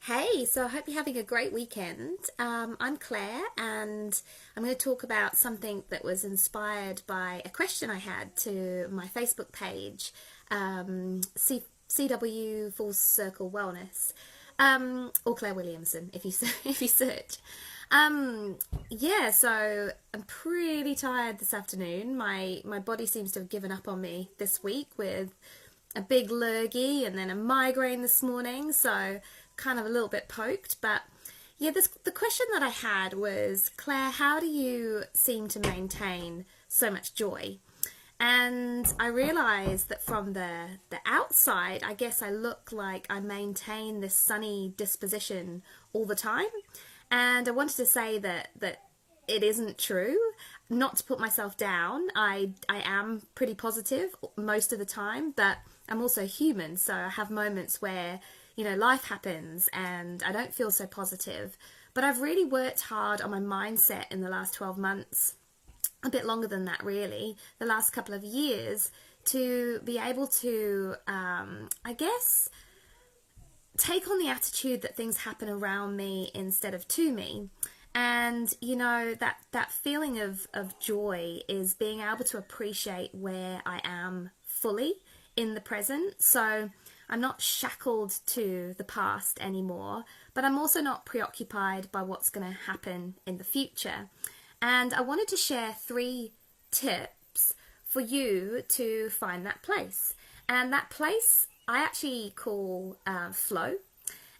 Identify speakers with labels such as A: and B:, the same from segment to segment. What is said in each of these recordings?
A: Hey, so I hope you're having a great weekend. I'm Claire, and I'm going to talk about something that was inspired by a question I had to my Facebook page, CW Full Circle Wellness, or Claire Williamson if you if you search. Yeah, so I'm pretty tired this afternoon. My body seems to have given up on me this week with a big lurgy and then a migraine this morning, so kind of a little bit poked. But yeah, the question that I had was, Claire, how do you seem to maintain so much joy? And I realized that from the outside, I guess I look like I maintain this sunny disposition all the time. And I wanted to say that it isn't true. Not to put myself down, I am pretty positive most of the time, but I'm also human, so I have moments where, life happens and I don't feel so positive. But I've really worked hard on my mindset in the last 12 months, a bit longer than that really, the last couple of years, to be able to, I guess, take on the attitude that things happen around me instead of to me. And that feeling of joy is being able to appreciate where I am fully in the present. So I'm not shackled to the past anymore, but I'm also not preoccupied by what's going to happen in the future. And I wanted to share 3 tips for you to find that place. And that place I actually call flow.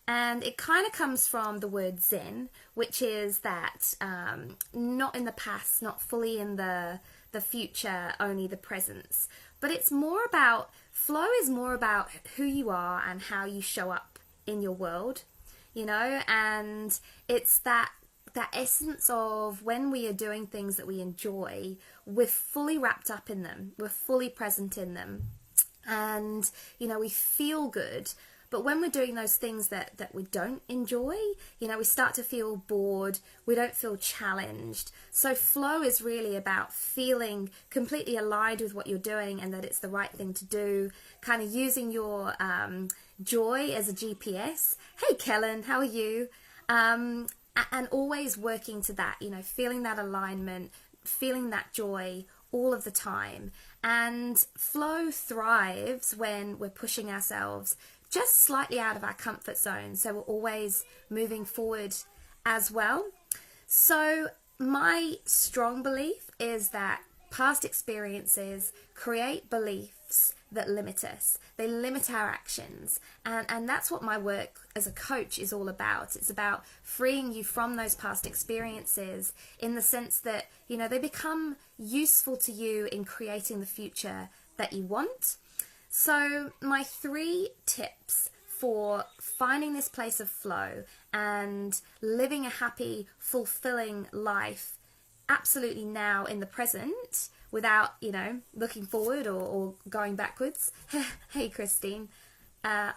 A: And it kind of comes from the word Zen, which is that not in the past, not fully in the future, only the presence. But it's more about, flow is more about who you are and how you show up in your world, and it's that essence of when we are doing things that we enjoy, we're fully wrapped up in them, we're fully present in them, and we feel good. But when we're doing those things that we don't enjoy, we start to feel bored, we don't feel challenged. So flow is really about feeling completely aligned with what you're doing and that it's the right thing to do, kind of using your joy as a GPS. Hey Kellen, how are you? And always working to that, feeling that alignment, feeling that joy all of the time. And flow thrives when we're pushing ourselves just slightly out of our comfort zone, so we're always moving forward as well. So my strong belief is that past experiences create beliefs that limit us. They limit our actions, and that's what my work as a coach is all about. It's about freeing you from those past experiences in the sense that they become useful to you in creating the future that you want. So my 3 tips for finding this place of flow and living a happy, fulfilling life absolutely now in the present without, looking forward or going backwards. Hey, Christine.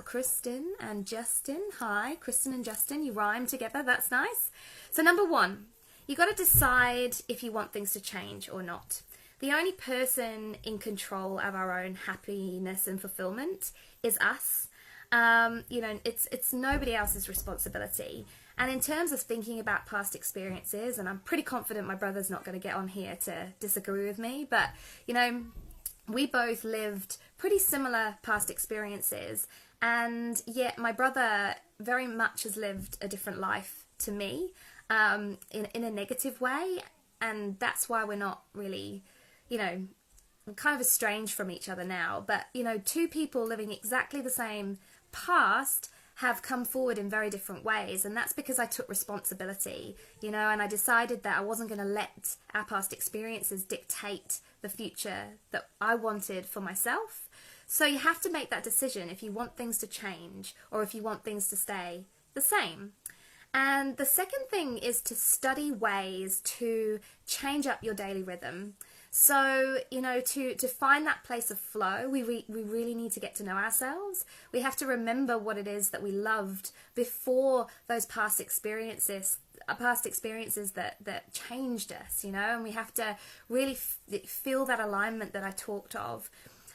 A: Kristen and Justin. Hi, Kristen and Justin. You rhyme together. That's nice. So number 1, you got to decide if you want things to change or not. The only person in control of our own happiness and fulfillment is us. It's nobody else's responsibility. And in terms of thinking about past experiences, and I'm pretty confident my brother's not going to get on here to disagree with me, but, we both lived pretty similar past experiences. And yet my brother very much has lived a different life to me, in a negative way. And that's why we're not really, kind of estranged from each other now. But, 2 people living exactly the same past have come forward in very different ways. And that's because I took responsibility, and I decided that I wasn't going to let our past experiences dictate the future that I wanted for myself. So you have to make that decision if you want things to change or if you want things to stay the same. And the second thing is to study ways to change up your daily rhythm. So, to find that place of flow, we really need to get to know ourselves. We have to remember what it is that we loved before those past experiences that changed us, and we have to really feel that alignment that I talked of.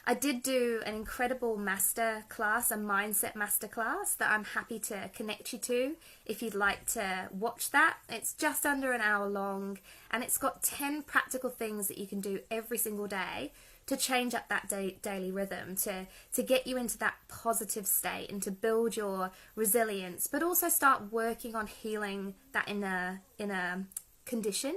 A: I did do an incredible master class, a mindset master class that I'm happy to connect you to if you'd like to watch that. It's just under an hour long, and it's got 10 practical things that you can do every single day to change up that daily rhythm, to get you into that positive state and to build your resilience, but also start working on healing that inner condition.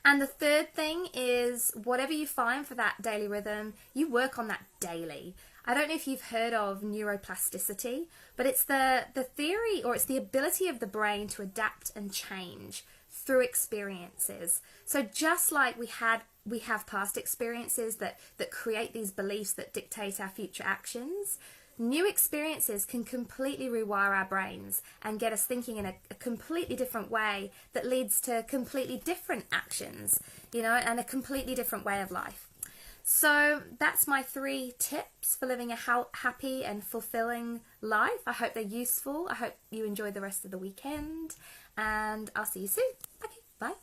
A: And the third thing is, whatever you find for that daily rhythm, you work on that daily. I don't know if you've heard of neuroplasticity, but it's the theory, or it's the ability of the brain to adapt and change through experiences. So just like we have past experiences that create these beliefs that dictate our future actions, new experiences can completely rewire our brains and get us thinking in a completely different way that leads to completely different actions, and a completely different way of life. So that's my 3 tips for living a happy and fulfilling life. I hope they're useful. I hope you enjoy the rest of the weekend, and I'll see you soon. Okay, bye.